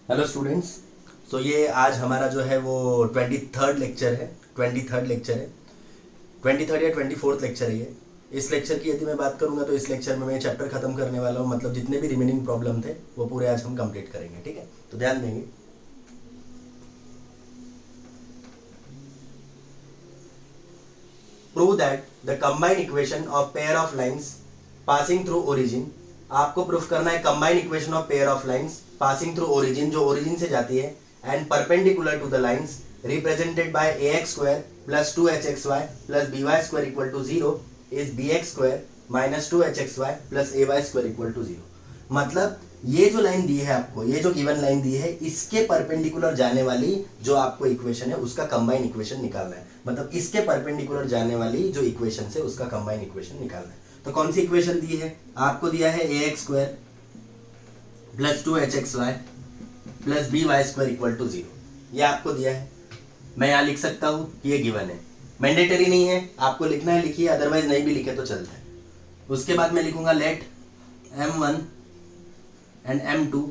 Hello students. सो ये आज हमारा जो है वो 23rd लेक्चर है। 23rd या 24th लेक्चर है ये। इस लेक्चर की यदि मैं बात करूंगा तो इस लेक्चर में मैं चैप्टर खत्म करने वाला हूँ, मतलब जितने भी रिमेनिंग प्रॉब्लम थे वो पूरे आज हम कंप्लीट करेंगे। ठीक है, तो ध्यान देंगे। Prove that the combined equation of pair of lines passing through origin. आपको प्रूफ करना है combined equation of pair of lines passing through origin, जो ओरिजिन से जाती है, and perpendicular to the lines represented by ax square plus 2hxy plus by square equal to 0 is bx square minus 2hxy plus ay square equal to 0। मतलब ये जो line दी है आपको, ये जो गिवन लाइन दी है, इसके परपेंडिकुलर जाने वाली जो आपको इक्वेशन है उसका कंबाइंड इक्वेशन निकालना है। मतलब इसके परपेंडिकुलर जाने वाली जो इक्वेशन है उसका कंबाइंड इक्वेशन निकालना है। तो कौन सी इक्वेशन दी है? आपको दिया है ax square plus 2hxy plus by square equal to 0। ये आपको दिया है। मैं यहाँ लिख सकता हूँ कि ये गिवन है, मैंडेटरी नहीं है, आपको लिखना है लिखिए, अदरवाइज नहीं भी लिखे तो चलता है। उसके बाद मैं लिखूंगा let m1 and m2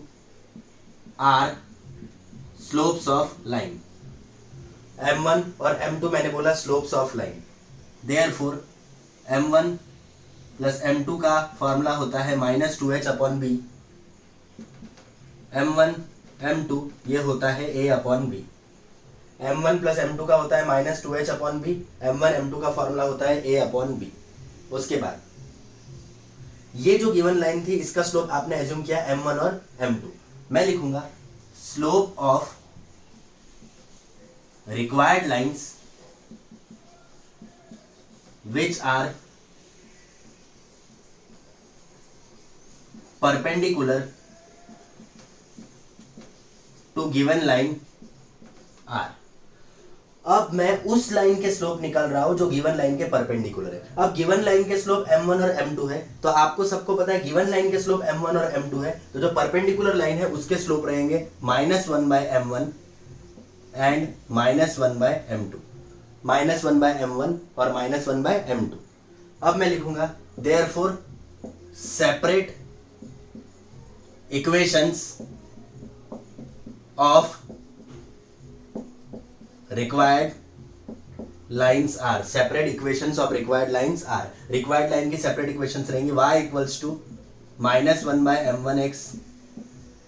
are slopes of line. m1 और m2 मैंने बोला slopes of line, therefore m1 plus m2 का फॉर्मूला होता है minus 2h upon B. m1 m2 ये होता है a upon B. m1 plus m2 का होता है minus 2h upon B. m1 m2 का फॉर्मूला होता है a अपॉन बी। उसके बाद ये जो गिवन लाइन थी इसका स्लोप आपने एज्यूम किया m1 और m2। मैं लिखूंगा slope of required lines which are perpendicular to given line are. अब मैं उस लाइन के स्लोप निकाल रहा हूं जो गिवन लाइन के परपेंडिकुलर है। अब गिवन लाइन के स्लोप m1 और m2 है, तो आपको सबको पता है गिवन लाइन के स्लोप m1 और m2 है, तो जो परपेंडिकुलर लाइन है उसके स्लोप रहेंगे -1/m1 एंड -1/m2, -1/m1 और -1/m2। अब मैं लिखूंगा therefore separate equations of required lines are, separate equations of required lines are, required line की separate equations रहेंगी y equals to -1/m1x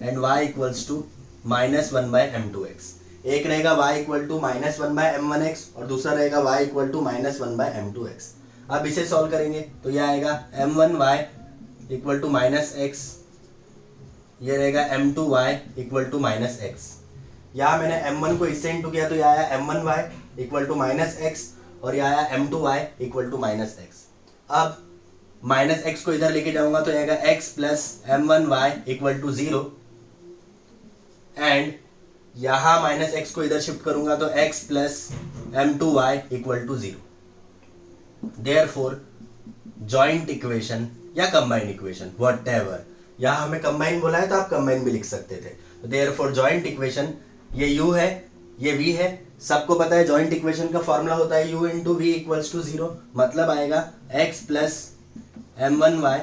and y equals to -1/m2x। एक रहेगा y equal to -1/m1x और दूसरा रहेगा y equal to -1/m2x। अब इसे solve करेंगे तो यह आएगा m1y equal to -x, ये रहेगा m2y equal to -x। यहाँ मैंने m1 को इससे इंटू किया तो यह आया m1y इक्वल टू -x और यह आया m2y इक्वल टू -x। अब -x को इधर लेके जाऊंगा तो आएगा x plus m1y equal to 0 and यहाँ -x को इधर शिफ्ट करूंगा तो x plus m2y equal to 0। Therefore joint equation या कंबाइंड इक्वेशन व्हाटएवर, यहाँ हमें कंबाइन बोला है तो आप कंबाइन भी लिख सकते थे। देयरफॉर जॉइंट इक्वेशन, ये u है ये v है, सबको पता है जॉइंट इक्वेशन का फॉर्मूला होता है u into v equals to 0। मतलब आएगा x plus m1y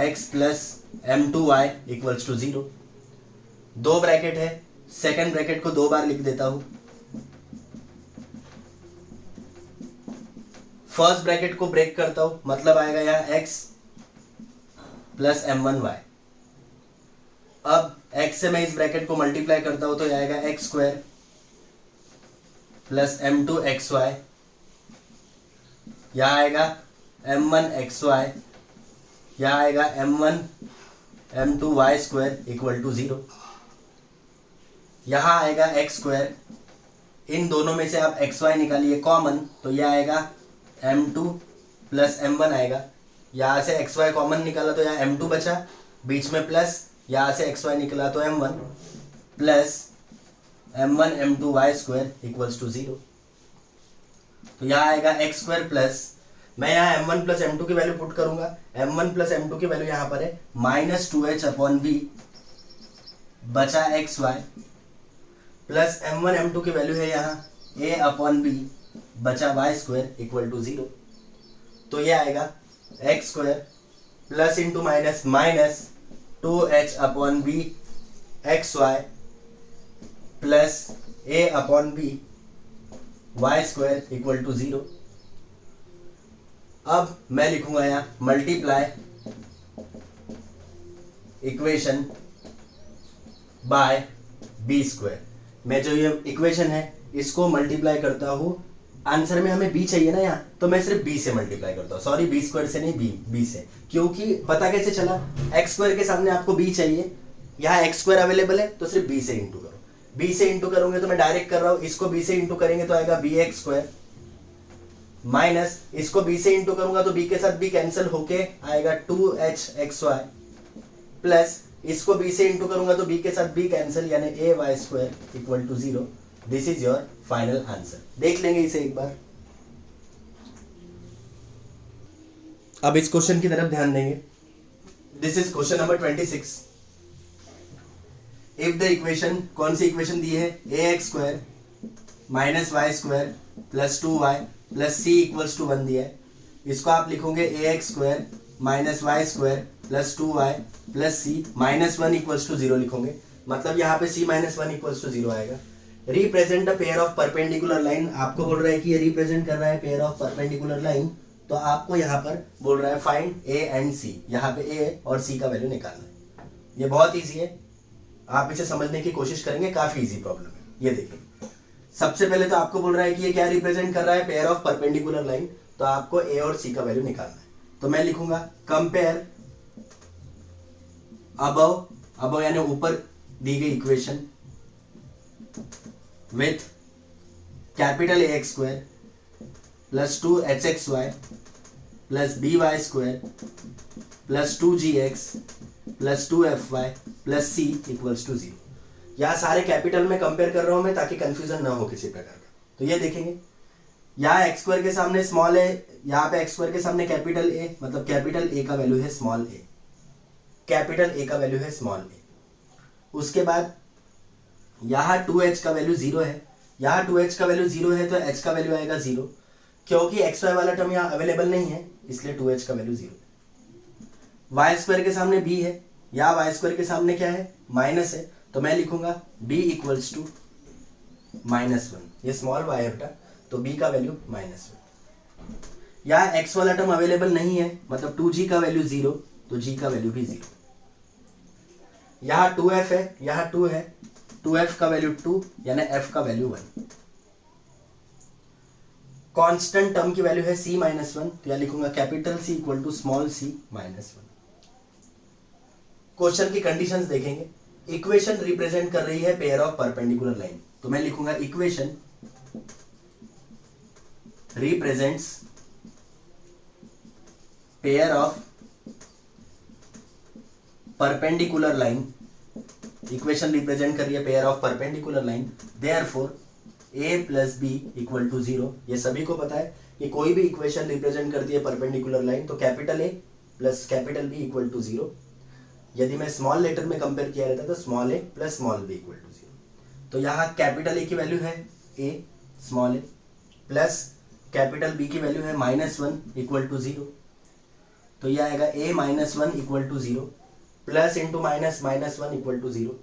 x plus m2y equals to 0। दो ब्रैकेट है, सेकंड ब्रैकेट को दो बार लिख देता हूं। फर्स्ट ब्रैकेट को ब्रेक करता हूं, मतलब आएगा यहाँ x प्लस m1y। अब x से मैं इस ब्रैकेट को मल्टीप्लाई करता हूं तो यह आएगा x स्क्वायर प्लस m2xy, यह आएगा m1xy, यह आएगा m1 m2y square equal to 0। यहां आएगा x स्क्वायर, इन दोनों में से आप xy निकालिए कॉमन तो यह आएगा m2 प्लस m1 आएगा। यहां से xy कॉमन निकाला तो यहाँ m2 बचा, बीच में प्लस, यहाँ से xy निकला तो m1 plus m1 m2y square equals to 0। तो यहाँ आएगा x स्क्वायर प्लस, मैं यहाँ m1 प्लस m2 की वैल्यू पुट करूंगा, m1 प्लस m2 की वैल्यू यहाँ पर है -2h अपॉन बी बचा xy प्लस m1 m2 की वैल्यू है यहाँ a अपॉन बी बचा y स्क्वायर इक्वल टू 0। तो ये आएगा x square plus into minus minus 2h upon b x y plus a upon b y square equal to 0। अब मैं लिखूंगा यहां multiply equation by b square. मैं जो ये इक्वेशन है इसको मल्टीप्लाई करता हूं, आंसर में हमें बी चाहिए ना यहाँ, तो मैं सिर्फ बी से मल्टीप्लाई करता हूँ, सॉरी बी स्क्वायर से नहीं, बी से। क्योंकि पता कैसे चला, एक्स स्क्वायर के सामने आपको बी चाहिए, यहाँ एक्स स्क्वायर अवेलेबल है तो सिर्फ बी से इंटू करो। बी से इंटू करोगे तो मैं डायरेक्ट कर रहा हूँ, इसको बी से इंटू करेंगे तो आएगा बी एक्स स्क्वायर माइनस इसको बी से इंटू करूंगा तो बी के साथ बी कैंसिल होके आएगा 2h(xy) प्लस इसको बी से इंटू करूंगा तो बी के साथ बी कैंसिल यानी ay² equal to 0। This is your final answer. देख लेंगे इसे एक बार। अब इस क्वेश्चन की तरफ ध्यान देंगे। This is question number 26। If the equation, कौन सी इक्वेशन दी है, ax² minus y² plus 2y plus c equals to 1 दिया है। इसको आप लिखोगे ax² minus y² plus 2y plus c minus 1 equals to 0 लिखोगे, मतलब यहाँ पे c माइनस 1 इक्वल्स टू 0 आएगा। Represent a pair of perpendicular line, आपको बोल रहा है कि ये रिप्रेजेंट कर रहा है पेयर ऑफ परपेंडिकुलर लाइन, तो आपको यहाँ पर बोल रहा है फाइंड a एंड c, यहाँ पे a और c का वैल्यू निकालना है। ये बहुत ईजी है, आप इसे समझने की कोशिश करेंगे, काफी इजी प्रॉब्लम है। ये देखिए, सबसे पहले तो आपको बोल रहा है कि ये क्या रिप्रेजेंट कर रहा है, पेयर ऑफ परपेंडिकुलर लाइन, तो आपको a और c का वैल्यू निकालना है। तो मैं लिखूंगा कंपेयर अबव यानी ऊपर दी गई equation with capital ax² plus 2hxy plus by² plus 2gx plus 2fy plus c equals to 0। यहाँ सारे कैपिटल में कंपेयर कर रहा हूं मैं ताकि कंफ्यूजन ना हो किसी प्रकार का। तो ये देखेंगे, यहाँ x² के सामने स्मॉल a, यहाँ पे x² के सामने कैपिटल a, मतलब कैपिटल a का वैल्यू है स्मॉल a, कैपिटल a का वैल्यू है स्मॉल a। उसके बाद यहाँ 2h का वैल्यू 0 है, यहाँ 2h का वैल्यू 0 है तो h का वैल्यू आएगा 0, क्योंकि xy वाला टर्म यहाँ अवेलेबल नहीं है इसलिए 2h का वैल्यू 0। y² के सामने b है, यहाँ y² के सामने क्या है, माइनस है, तो मैं लिखूंगा b इक्वल्स टू -1, ये स्मॉल y है बेटा, तो b का वैल्यू -1। यहाँ x वाला टर्म अवेलेबल नहीं है, मतलब 2g का वैल्यू 0, तो g का वैल्यू भी 0। यहाँ 2f है, यहाँ 2 है, 2f का वैल्यू 2 यानी f का वैल्यू 1। कांस्टेंट टर्म की वैल्यू है c माइनस 1, तो यहाँ लिखूंगा capital C equal to small c minus 1। Question की कंडीशंस देखेंगे। इक्वेशन रिप्रेजेंट कर रही है पेयर ऑफ परपेंडिकुलर लाइन, तो मैं लिखूंगा equation represents pair of perpendicular line. Equation represent कर रही है pair of perpendicular line, therefore a plus b equal to 0। ये सभी को पता है कि कोई भी इक्वेशन रिप्रेजेंट करती है परपेंडिकुलर लाइन तो capital a plus capital b equal to 0। यदि मैं स्मॉल लेटर में कंपेयर किया रहता तो small a plus small b equal to 0। तो यहाँ कैपिटल a की वैल्यू है a small a plus capital b की वैल्यू है -1 इक्वल टू 0, तो यह आएगा a -1 equal to 0 plus into minus -1 equal to 0,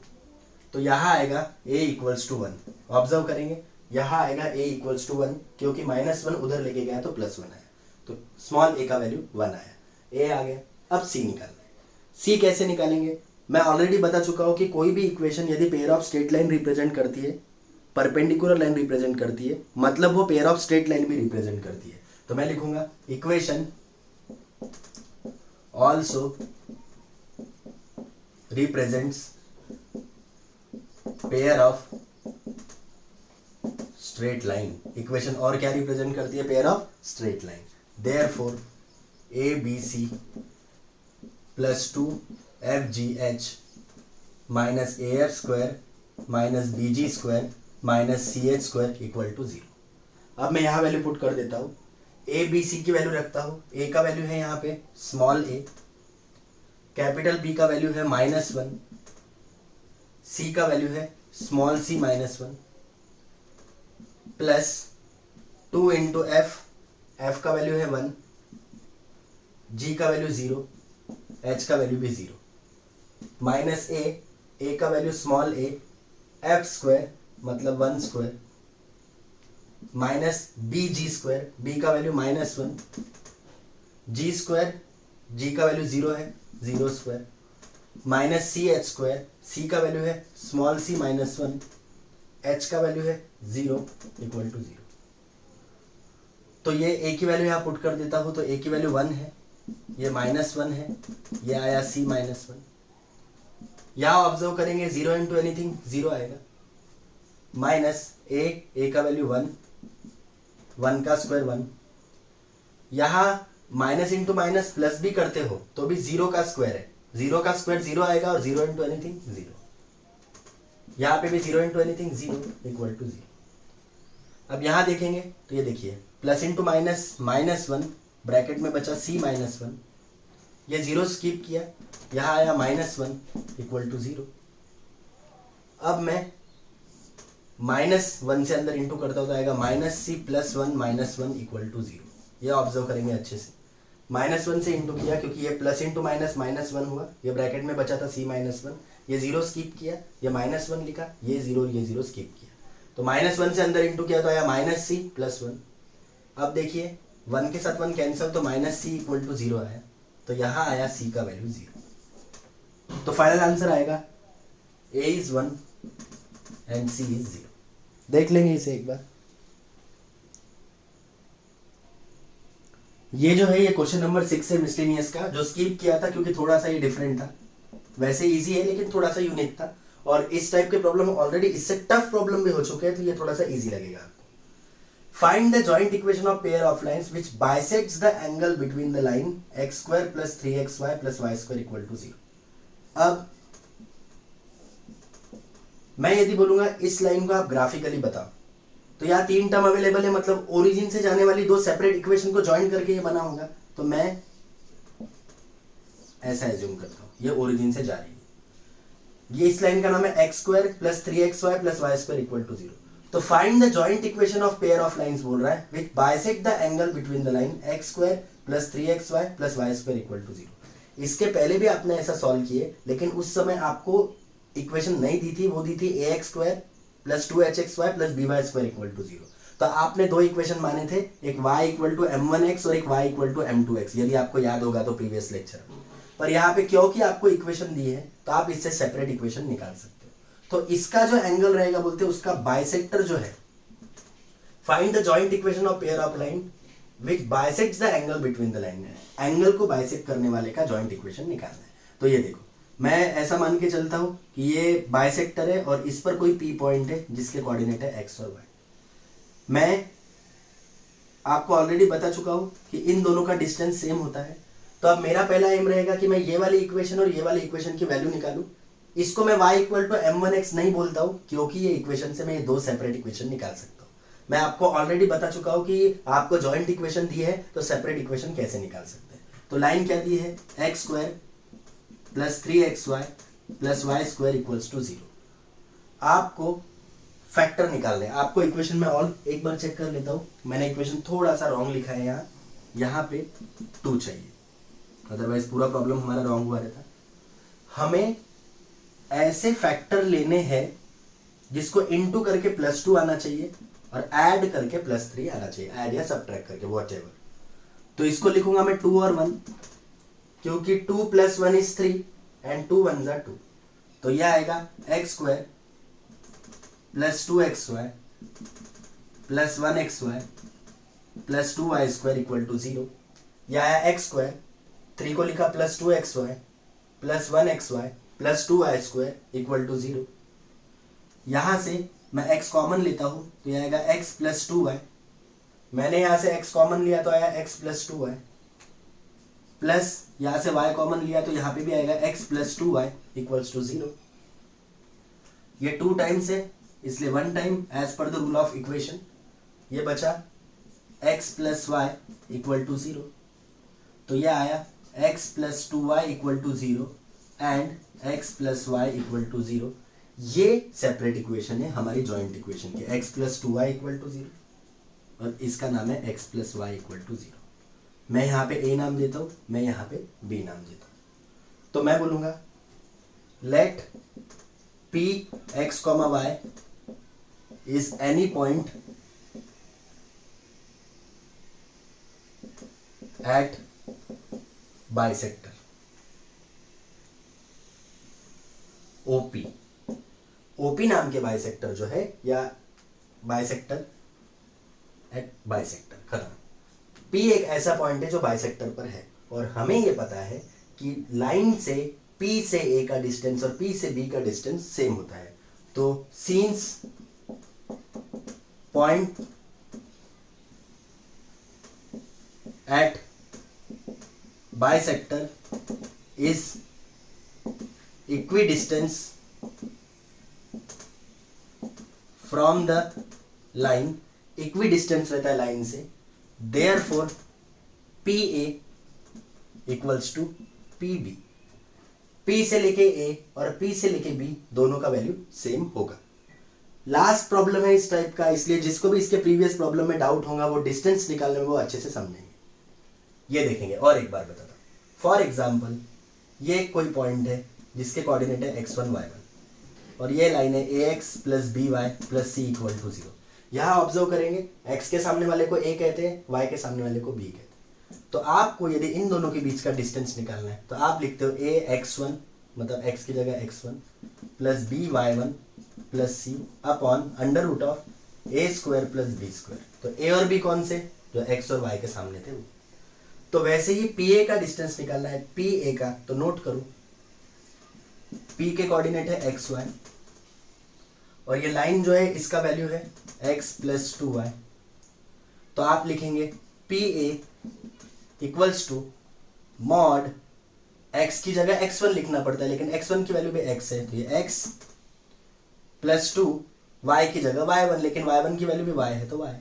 तो यहाँ आएगा a इक्वल्स टू 1। ऑब्जर्व करेंगे, यहाँ आएगा a इक्वल्स टू 1, क्योंकि -1 उधर लेके गया तो +1 आया, तो स्मॉल a का वैल्यू 1 आया, a आ गया। अब c निकालना है। c कैसे निकालेंगे, मैं ऑलरेडी बता चुका हूँ कि कोई भी इक्वेशन यदि pair of straight line represent करती है, परपेंडिकुलर लाइन रिप्रेजेंट करती है, मतलब वो पेयर ऑफ स्ट्रेट लाइन भी रिप्रेजेंट करती है। तो मैं लिखूंगा equation also represents pair of straight line. Equation और क्या रिप्रेजेंट करती है, pair of straight line. Therefore ABC plus 2FGH minus AF² minus BG² minus CH² equal to 0। अब मैं यहाँ वैल्यू पुट कर देता हूँ, ABC की वैल्यू रखता हूँ, A का वैल्यू है यहाँ पे स्मॉल a, कैपिटल B का वैल्यू है -1, C का वैल्यू है small c -1 plus 2 into f का वैल्यू है 1, G का वैल्यू 0, H का वैल्यू भी 0, माइनस a ए का value small a, f square मतलब 1 square, minus b g square, b का वैल्यू -1, जी स्क्वायर, जी का वैल्यू 0 है, 0 square, minus c h square, c का वैल्यू है स्मॉल सी -1, एच का वैल्यू है 0 इक्वल टू 0। तो ये ए की वैल्यू यहाँ पुट कर देता हूँ, तो ए की वैल्यू 1 है, ये -1 है, ये आया सी -1। यहाँ ऑब्जर्व करेंगे 0 इंटू एनीथिंग 0 आएगा, माइनस ए का वैल्यू 1, 1 का स्क्वायर 1, यहाँ माइनस इंटू माइनस प्लस भी करते हो तो भी 0 का स्क्वायर है, 0 का स्क्वायर 0 आएगा और 0 इंटू एनीथिंग 0, यहाँ पे भी 0 इंटू एनीथिंग 0 इक्वल टू 0। अब यहाँ देखेंगे तो ये देखिए प्लस इंटू माइनस -1, ब्रैकेट में बचा सी -1, ये 0 स्किप किया, यहाँ आया -1 इक्वल टू 0। अब मैं -1 से अंदर इंटू करता हूँ तो आएगा -c + 1 -1 इक्वल टू 0। ये ऑब्जर्व करेंगे अच्छे से, -1 से इंटू किया क्योंकि ये प्लस इंटू माइनस -1 हुआ, ये ब्रैकेट में बचा था c -1, ये 0 स्किप किया, ये -1 लिखा, ये 0 स्किप किया, तो -1 से अंदर इंटू किया तो आया -c + 1। अब देखिए 1 के साथ 1 कैंसिल, तो -c इक्वल टू 0 आया, तो यहाँ आया c का वैल्यू 0। तो फाइनल आंसर आएगा a is 1 and c is 0। देख लेंगे इसे एक बार। ये जो है ये क्वेश्चन नंबर 6 है मिसलेनियस का, जो स्किप किया था क्योंकि थोड़ा सा ये डिफरेंट था। वैसे इजी है लेकिन थोड़ा सा यूनिक था, और इस टाइप के प्रॉब्लम ऑलरेडी इससे टफ प्रॉब्लम भी हो चुके हैं, तो ये थोड़ा सा इजी लगेगा आपको। Find the joint equation of pair of lines which bisects the angle between the line x² + 3xy + y² equal to 0। अब मैं यदि बोलूंगा इस लाइन को आप ग्राफिकली बताओ, तो यहाँ 3 टर्म अवेलेबल है, मतलब ओरिजिन से जाने वाली 2 सेपरेट इक्वेशन को ज्वाइन करके ये बना होगा। तो मैं ऐसा एज्यूम करता हूं ये ओरिजिन से जा रही है, ये इस लाइन का नाम है x² + 3xy + y² equal to 0। तो find the joint equation of pair of lines बोल रहा है which bisect the angle between the line x² + 3xy + y² equal to 0। इसके पहले भी आपने ऐसा सॉल्व किए, लेकिन उस समय आपको इक्वेशन नहीं दी थी, वो दी थी ax² + 2hxy + by² equal to 0। तो आपने 2 इक्वेशन माने थे, एक y इक्वल टू m1x और एक y इक्वल टू m2x, यदि आपको याद होगा तो प्रीवियस लेक्चर में। पर यहाँ पे क्योंकि आपको इक्वेशन दी है तो आप इससे सेपरेट इक्वेशन निकाल सकते हो। तो इसका जो एंगल रहेगा बोलते हैं उसका बाइसेक्टर जो है, find the joint equation of pair of line which bisects the angle between the line, angle को बाइसेक्ट करने वाले का जॉइंट इक्वेशन निकालना है। तो ये देखो मैं ऐसा मान के चलता हूं कि ये बाइसेक्टर है और इस पर कोई पी पॉइंट है जिसके कोऑर्डिनेट है x और y। मैं आपको ऑलरेडी बता चुका हूं कि इन दोनों का डिस्टेंस सेम होता है। तो अब मेरा पहला एम रहेगा कि मैं ये वाली इक्वेशन और ये वाली इक्वेशन की वैल्यू निकालूं। इसको मैं y इक्वल टू m1x नहीं बोलता हूं, क्योंकि ये इक्वेशन से मैं ये 2 सेपरेट इक्वेशन निकाल सकता हूं। मैं आपको ऑलरेडी बता चुका हूं कि आपको जॉइंट इक्वेशन दी है तो सेपरेट इक्वेशन कैसे निकाल सकते हैं। तो लाइन क्या दी है, x² + 3xy + y² equals to 0। आपको फैक्टर निकालने हैं, आपको इक्वेशन में ऑल एक बार चेक कर लेता हूं। मैंने इक्वेशन थोड़ा सा रॉन्ग लिखा है, यहाँ पे 2 चाहिए, अदरवाइज पूरा प्रॉब्लम हमारा रॉन्ग हुआ रहता। हमें ऐसे फैक्टर लेने हैं जिसको इनटू करके +2 आना चाहिए और ऐड करके +3 आना चाहिए, ऐड या सबट्रैक्ट करके व्हाटएवर। तो इसको लिखूंगा मैं 2 और 1, क्योंकि 2 + 1 इज 3 एंड 2 1s are 2। तो यह आएगा x² + 2xy + 1xy + 2y² equal to 0। यह आया x², 3 को लिखा +2xy + 1xy + 2y² equal to 0। यहां से मैं x कॉमन लेता हूं तो यह आएगा x + 2y। मैंने यहां से x कॉमन लिया तो आया x + 2y, प्लस यहां से y कॉमन लिया तो यहां पे भी आएगा x + 2y इक्वल्स टू 0। ये 2 टाइम्स है इसलिए 1 time as per the rule of equation. ये बचा x + y इक्वल टू 0। तो यह आया x + 2y equal to 0 and x + y equal to 0। ये सेपरेट इक्वेशन है हमारी जॉइंट इक्वेशन की, x + 2y इक्वल टू 0 और इसका नाम है x + y इक्वल टू 0। मैं यहाँ पे a नाम देता हूँ, मैं यहाँ पे b नाम देता हूँ। तो मैं बोलूँगा let P x comma y is any point at bisector OP. OP नाम के बाइसेक्टर जो है, या बाइसेक्टर एट बाइसेक्टर, खत्म। पी एक ऐसा पॉइंट है जो बाइसेक्टर पर है, और हमें यह पता है कि लाइन से पी से ए का डिस्टेंस और पी से बी का डिस्टेंस सेम होता है। तो since point at bisector is equidistance from the line, equidistance रहता है लाइन से, therefore P A equals to P B. P से लेके ए और पी से लेके बी दोनों का वैल्यू सेम होगा। लास्ट प्रॉब्लम है इस टाइप का, इसलिए जिसको भी इसके प्रीवियस प्रॉब्लम में डाउट होगा वो डिस्टेंस निकालने में वो अच्छे से समझेंगे। ये देखेंगे और एक बार बताता हूँ। फॉर एग्जाम्पल, ये कोई पॉइंट है जिसके कोऑर्डिनेट है x1 y1 और ये लाइन है ax plus b y plus c equal to 0। यहाँ ऑब्जर्व करेंगे, x के सामने वाले को a कहते हैं, y के सामने वाले को b कहते हैं। तो आपको यदि इन दोनों के बीच का डिस्टेंस निकालना है तो आप लिखते हो a x1 मतलब x की जगह x1 plus b y1 plus c upon under root of a square plus b square. तो a और b कौन से, जो x और y के सामने थे वो। तो वैसे ही pa का डिस्टेंस निकालना है pa का, तो नोट करो p के कोऑर्डिनेट है x y और ये लाइन जो है इसका वैल्यू है x प्लस 2y। तो आप लिखेंगे pa equals to mod x की जगह x1 लिखना पड़ता है, लेकिन x1 की वैल्यू भी x है, तो ये x प्लस 2 y की जगह y1, लेकिन y1 की वैल्यू भी y है तो y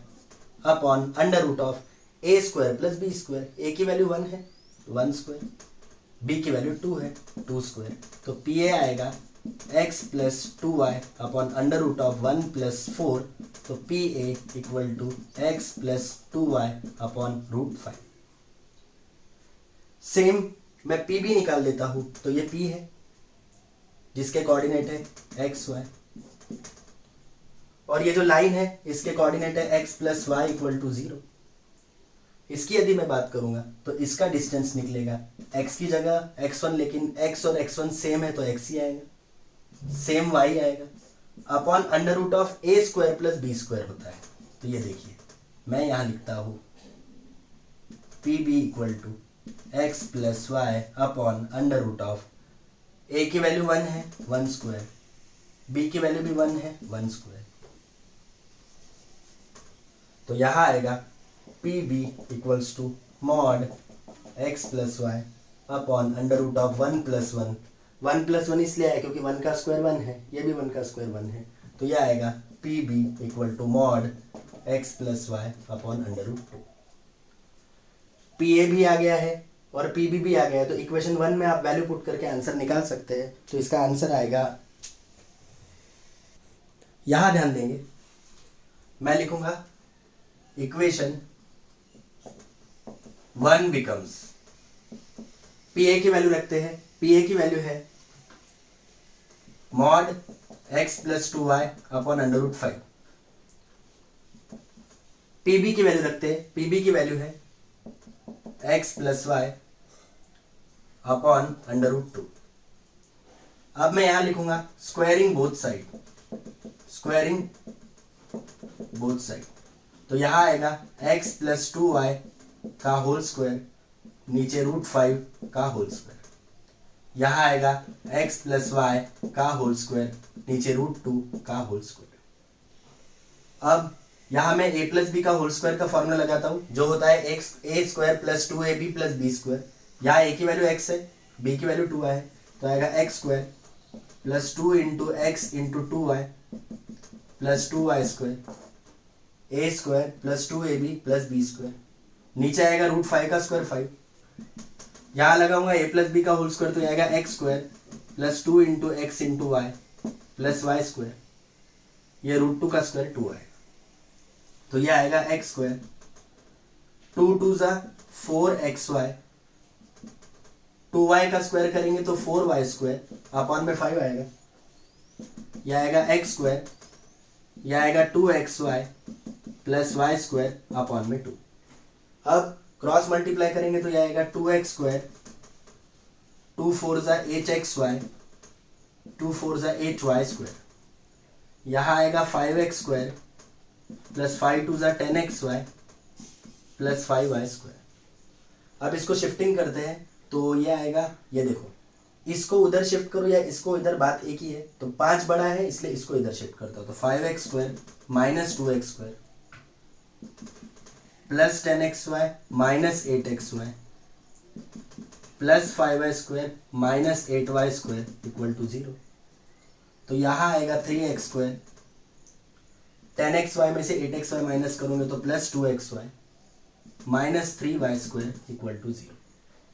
upon under root of a square plus b square. a की वैल्यू 1 है 1 स्क्वायर, b की वैल्यू 2 है 2 स्क्वायर। तो pa आएगा x plus 2y upon under root of 1 plus 4। तो pa equal to x plus 2y upon root 5। Same मैं P B निकाल देता हूं, तो ये p है जिसके कोऑर्डिनेट है एक्स वाई, और ये जो लाइन है इसके कोऑर्डिनेट है x plus y equal to 0। इसकी यदि मैं बात करूंगा तो इसका डिस्टेंस निकलेगा x की जगह x1, लेकिन x और x1 सेम है तो x ही आएगा, सेम y आएगा upon under root of a square plus b square होता है। तो ये देखिए मैं यहां लिखता हूं P B equal to x plus y upon under root of a की वैल्यू 1 है 1 स्क्वायर, b की वैल्यू भी 1 है 1 स्क्वायर। तो यहां आएगा P B equals to mod x plus y upon under root of 1 plus 1। 1 plus 1 इसलिए आया क्योंकि 1 का स्क्वायर 1 है, ये भी 1 का स्क्वायर 1 है। तो यह आएगा P B equal to mod x plus y upon under root 2। P A भी आ गया है और पी बी भी आ गया है, तो इक्वेशन 1 में आप वैल्यू पुट करके आंसर निकाल सकते हैं। तो इसका आंसर आएगा, यहां ध्यान देंगे, मैं लिखूंगा इक्वेशन 1 बिकम्स, पी ए की वैल्यू रखते हैं, पी ए की वैल्यू है mod x plus 2y upon under root 5। P B की वैल्यू रखते हैं, पी बी की वैल्यू है x plus y upon under root 2। अब मैं यहां लिखूंगा squaring both side, squaring both side. तो यहां आएगा x प्लस 2y का होल स्क्वायर नीचे रूट 5 का होल स्क्वायर। यहां आएगा x प्लस वाई का होल स्क्वायर नीचे रूट 2 का होल स्क्वायर। अब यहां मैं a प्लस बी का होल स्क्वायर का फॉर्मूला लगाता हूं, जो होता है x a square plus 2ab plus b square. यहाँ a की वैल्यू x है, b की वैल्यू 2y है, तो आएगा x square plus 2 into x into 2y plus 2y square, a square plus 2ab plus b square. नीचे आएगा root 5 का स्क्वायर 5। यहाँ लगाऊंगा a प्लस बी का होल स्क्वायर, तो आएगा x square plus 2 into x into y plus y square, ये root 2 का स्क्वायर 2 है। तो ये आएगा एक्स स्क्वायर 2 2 ज़ा 4xy, 2y का स्क्वायर करेंगे तो 4y स्क्वायर अपॉन में 5 आएगा। यह आएगा एक्स स्क्वायर, यह आएगा 2xy plus y square upon में 2। अब क्रॉस मल्टीप्लाई करेंगे तो यह आएगा 2x स्क्वायर, 2 4 जा 8xy, 2 4 जा 8y स्क्वायर। यहाँ आएगा 5x स्क्वायर प्लस 5 2 जा 10xy प्लस 5y स्क्वायर। अब इसको शिफ्टिंग करते हैं तो ये आएगा, ये देखो इसको उधर शिफ्ट करो या इसको इधर, बात एक ही है। तो 5 बड़ा है इसलिए इसको इधर शिफ्ट करता हूँ। तो 5x square minus 2x square plus 10xy minus 8xy प्लस 5y square minus 8y square equal to 0। तो यहाँ आएगा 3x स्क्वायर, 10xy में से 8xy माइनस करोगे तो plus 2xy minus 3y square equal to 0।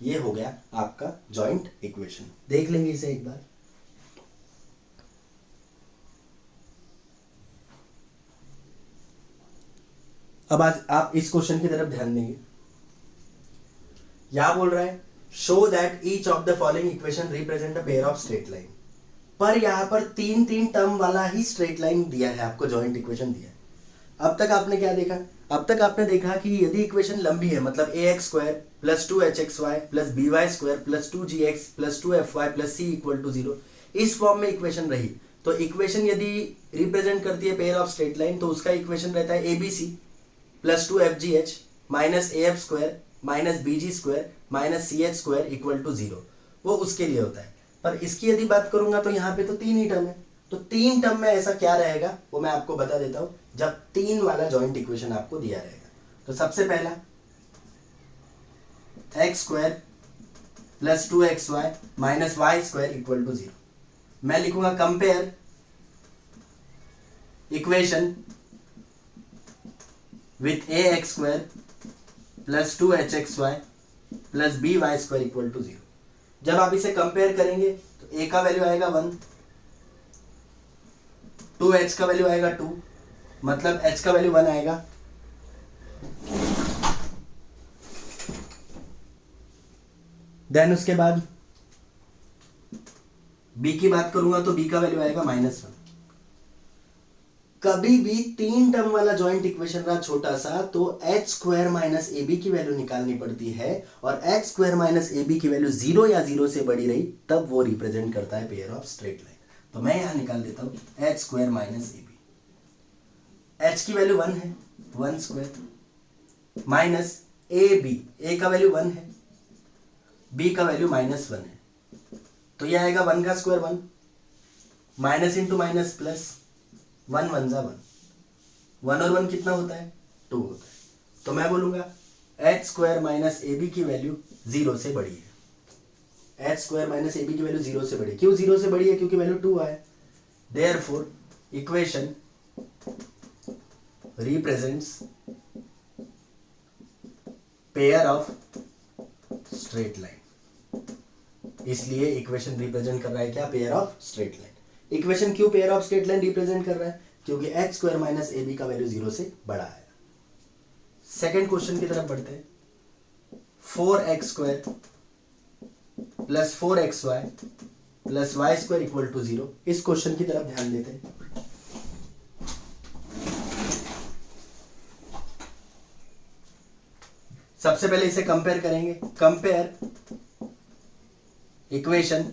ये हो गया आपका जॉइंट इक्वेशन। देख लेंगे इसे एक बार। अब आज आप इस क्वेश्चन की तरफ ध्यान देंगे। यहां बोल रहा है show that each of the following equation represent a pair of straight line. पर यहां पर तीन टर्म वाला ही स्ट्रेट लाइन दिया है, आपको जॉइंट इक्वेशन दिया है। अब तक आपने क्या देखा? अब तक आपने देखा कि यदि इक्वेशन लंबी है, मतलब ax square plus 2hxy plus by square plus 2gx plus 2fy plus c equal to 0, इस फॉर्म में इक्वेशन रही तो इक्वेशन यदि रिप्रेजेंट करती है पेयर ऑफ स्ट्रेट लाइन तो उसका इक्वेशन रहता है abc plus 2fgh minus af square minus bg square minus ch square equal to 0। वो उसके लिए होता है। पर इसकी यदि बात करूंगा तो यहाँ पे तो 3 ही टर्म है। तो 3 टर्म में ऐसा क्या रहेगा वो मैं आपको बता देता हूं, जब 3 वाला जॉइंट इक्वेशन आपको दिया रहेगा। तो सबसे पहला x square plus 2xy minus y square equal to 0। मैं लिखूंगा compare equation with ax square plus 2hxy plus by square equal to 0। जब आप इसे कंपेयर करेंगे तो a का वैल्यू आएगा 1, 2h का वैल्यू आएगा 2, मतलब h का वैल्यू 1 आएगा। देन उसके बाद b की बात करूंगा तो b का वैल्यू आएगा -1। कभी भी 3 टर्म वाला जॉइंट इक्वेशन रहा छोटा सा तो h square minus a b की वैल्यू निकालनी पड़ती है, और h square minus a b की वैल्यू 0 या 0 से बड़ी रही तब वो रिप्रेजेंट करता है पेयर ऑफ स्ट्रेट लाइन। तो मैं यहां निकाल देता हूं h square minus a b. h की वैल्यू 1 है, 1 square minus a b, a का वैल्यू 1 है, b का वैल्यू -1 है। तो यह आएगा 1 का square 1, minus into minus plus, 1 1 जा 1, 1 और 1 कितना होता है? 2 होता है। तो मैं बोलूंगा h square minus a b की वैल्यू 0 से बड़ी है। h square minus a b की वैल्यू 0 से बड़ी है। क्यों 0 से बड़ी है? क्योंकि वैल्यू 2 आया। Therefore equation represents pair of straight line. इसलिए इक्वेशन रिप्रेजेंट कर रहा है क्या? Pair of straight line. Equation क्यों pair of straight line represent कर रहा है? क्योंकि h square minus a b का वैल्यू 0 से बड़ा है। सेकेंड क्वेश्चन की तरफ बढ़ते हैं। 4x square plus 4xy plus y square equal to 0। इस क्वेश्चन की तरफ ध्यान देते हैं। सबसे पहले इसे कंपेयर करेंगे। Compare equation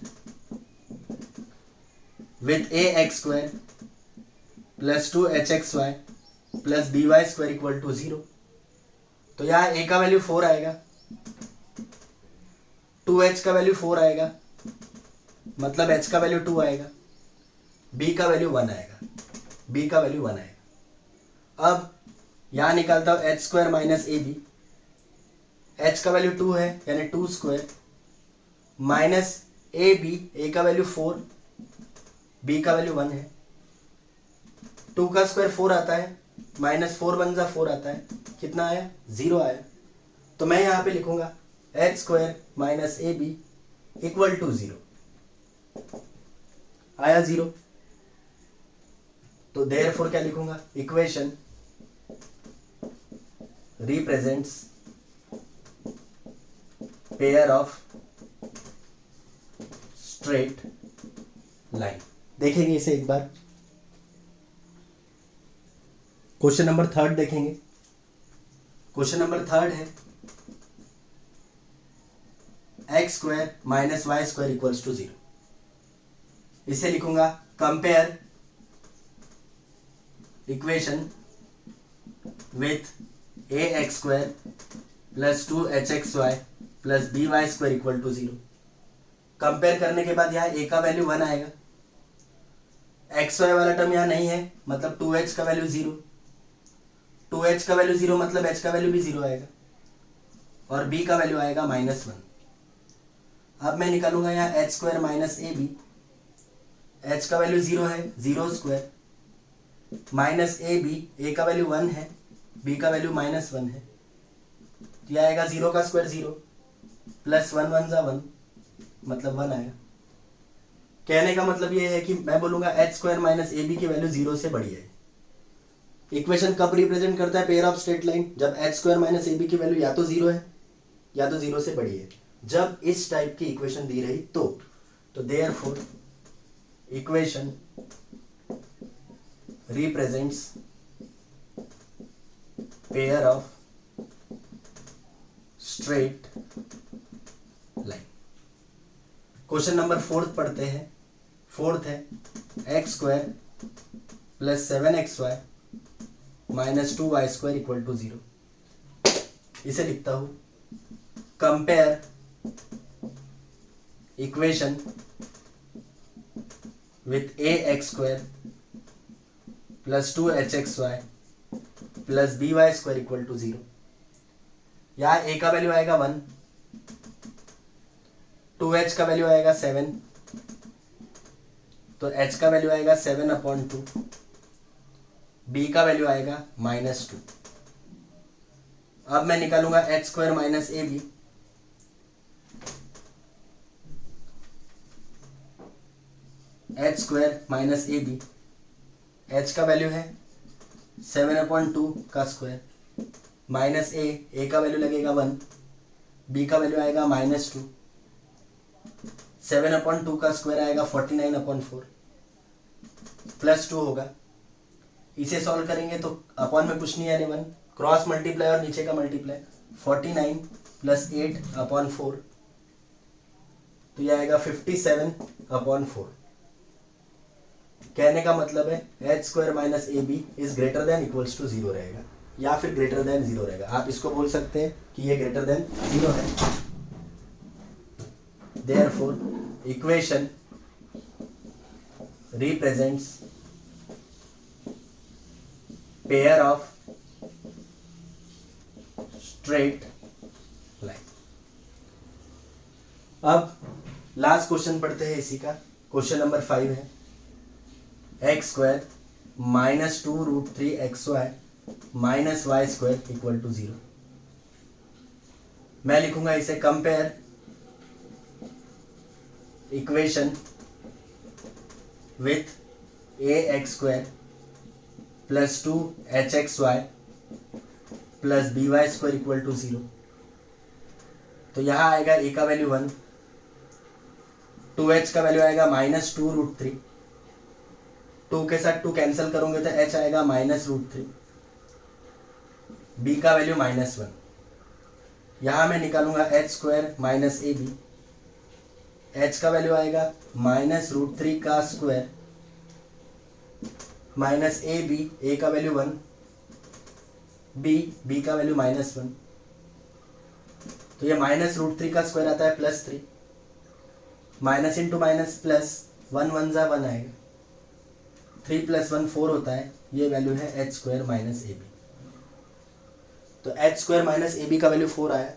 with ax square plus 2hxy plus by square equal to 0। तो यहाँ a का वैल्यू 4 आएगा, 2h का वैल्यू 4 आएगा, मतलब h का वैल्यू 2 आएगा, b का वैल्यू 1 आएगा, b का वैल्यू 1 आएगा। अब यहाँ निकालता हूँ h square minus a b, h का वैल्यू 2 है यानी 2 square minus a b, a का वैल्यू 4, b का वैल्यू 1 है। 2 का स्क्वायर 4 आता है, माइनस 4 1 जा 4 आता है, कितना आया? 0 आया। तो मैं यहां पे लिखूंगा h square minus a b equal to 0, आया 0। तो देयरफॉर क्या लिखूंगा? Equation represents pair of straight line. देखेंगे इसे एक बार। क्वेश्चन नंबर थर्ड देखेंगे। क्वेश्चन नंबर थर्ड है x square minus y square equals to 0। इसे लिखूंगा compare equation with a x square plus 2hxy plus by square equal to 0। Compare करने के बाद यहाँ a का वैल्यू 1 आएगा, xy वाला टर्म यहाँ नहीं है मतलब 2h का वैल्यू 0, 2h का वैल्यू 0 मतलब h का वैल्यू भी 0 आएगा और b का वैल्यू आएगा -1। अब मैं निकालूंगा यहाँ h square minus a b, h का वैल्यू 0 है, 0 square minus a b, a का वैल्यू 1 है, b का वैल्यू -1 है, तो यह आएगा 0 का स्क्वायर 0 प्लस 1 1 जा 1 मतलब 1 आएगा। कहने का मतलब ये है कि मैं बोलूंगा h square minus a b की वैल्यू 0 से बड़ी है। इक्वेशन कब रिप्रेजेंट करता है पेयर ऑफ स्ट्रेट लाइन? जब h square minus a b की वैल्यू या तो 0 है या तो 0 से बड़ी है। जब इस टाइप की इक्वेशन दी रही तो therefore equation represents pair of straight line. Question number 4 पढ़ते हैं। 4 है x square plus 7xy minus 2y square equal to 0। इसे लिखता हूं compare equation with a x square plus 2hxy plus by square equal to 0। यहाँ a का value आएगा 1, 2h का वैल्यू आएगा 7, तो h का वैल्यू आएगा 7/2, b का वैल्यू आएगा -2। अब मैं निकालूंगा h square minus a b, h square minus a b, h का वैल्यू है 7/2 का स्क्वायर माइनस ए का वैल्यू लगेगा 1, b का वैल्यू आएगा -2, 7/2 का स्क्वायर आएगा 49/4 प्लस 2 होगा। इसे सॉल्व करेंगे तो अपॉन में कुछ नहीं आने 1, क्रॉस मल्टीप्लाई और नीचे का मल्टीप्लाई 49 प्लस 8/4, तो यह आएगा 57/4। कहने का मतलब है h square minus a b is greater than equals to 0 रहेगा या फिर ग्रेटर देन 0 रहेगा। आप इसको बोल सकते हैं कि ये ग्रेटर देन 0 है। Therefore equation represents pair of straight line. अब लास्ट क्वेश्चन पढ़ते हैं इसी का। क्वेश्चन नंबर 5 है x square minus 2√3xy minus y square equal to 0। मैं लिखूंगा इसे compare equation with a x square plus 2hxy plus by square equal to 0। तो यहां आएगा a का वैल्यू 1, 2h का वैल्यू आएगा -2√3, 2 के साथ 2 कैंसिल करोगे तो h आएगा -√3, b का वैल्यू -1। यहां मैं निकालूंगा h square minus a b, h का वैल्यू आएगा -√3 का square minus a b, a का वैल्यू 1, b का वैल्यू -1, तो ये -√3 का स्क्वायर आता है +3, माइनस इंटू माइनस प्लस 1 1 जा 1 आएगा, 3 + 1 4 होता है। ये वैल्यू है h square minus a b. तो h square minus a b का वैल्यू 4 आया।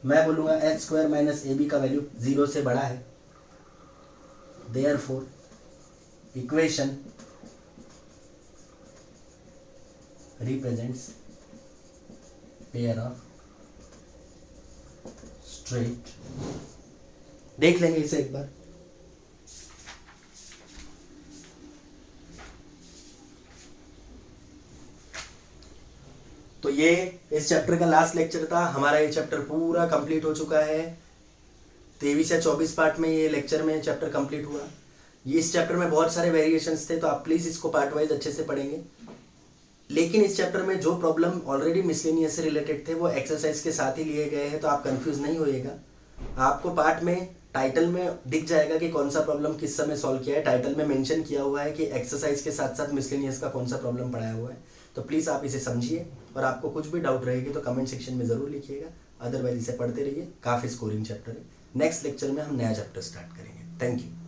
मैं बोलूँगा h square minus a b का वैल्यू 0 से बड़ा है। Therefore equation represents pair of straight. देख लेंगे इसे एक बार। तो ये इस चैप्टर का लास्ट लेक्चर था। हमारा ये चैप्टर पूरा कंप्लीट हो चुका है। 23 या 24 पार्ट में ये लेक्चर में चैप्टर कंप्लीट हुआ। ये इस चैप्टर में बहुत सारे वेरिएशंस थे, तो आप प्लीज़ इसको पार्ट वाइज अच्छे से पढ़ेंगे। लेकिन इस चैप्टर में जो प्रॉब्लम ऑलरेडी मिसलेनियस से रिलेटेड थे वो एक्सरसाइज के साथ ही लिए गए हैं, तो आप कंफ्यूज नहीं होइएगा। आपको पार्ट में टाइटल में दिख जाएगा कि कौन सा प्रॉब्लम किस समय सॉल्व किया है। टाइटल में मेंशन किया हुआ है कि एक्सरसाइज के साथ साथ मिसलेनियस का कौन सा प्रॉब्लम पढ़ाया हुआ है। तो प्लीज़ आप इसे समझिए, और आपको कुछ भी डाउट रहेगी तो कमेंट सेक्शन में ज़रूर लिखिएगा। अदरवाइज इसे पढ़ते रहिए, काफ़ी स्कोरिंग चैप्टर है। नेक्स्ट लेक्चर में हम नया चैप्टर स्टार्ट करेंगे। Thank you.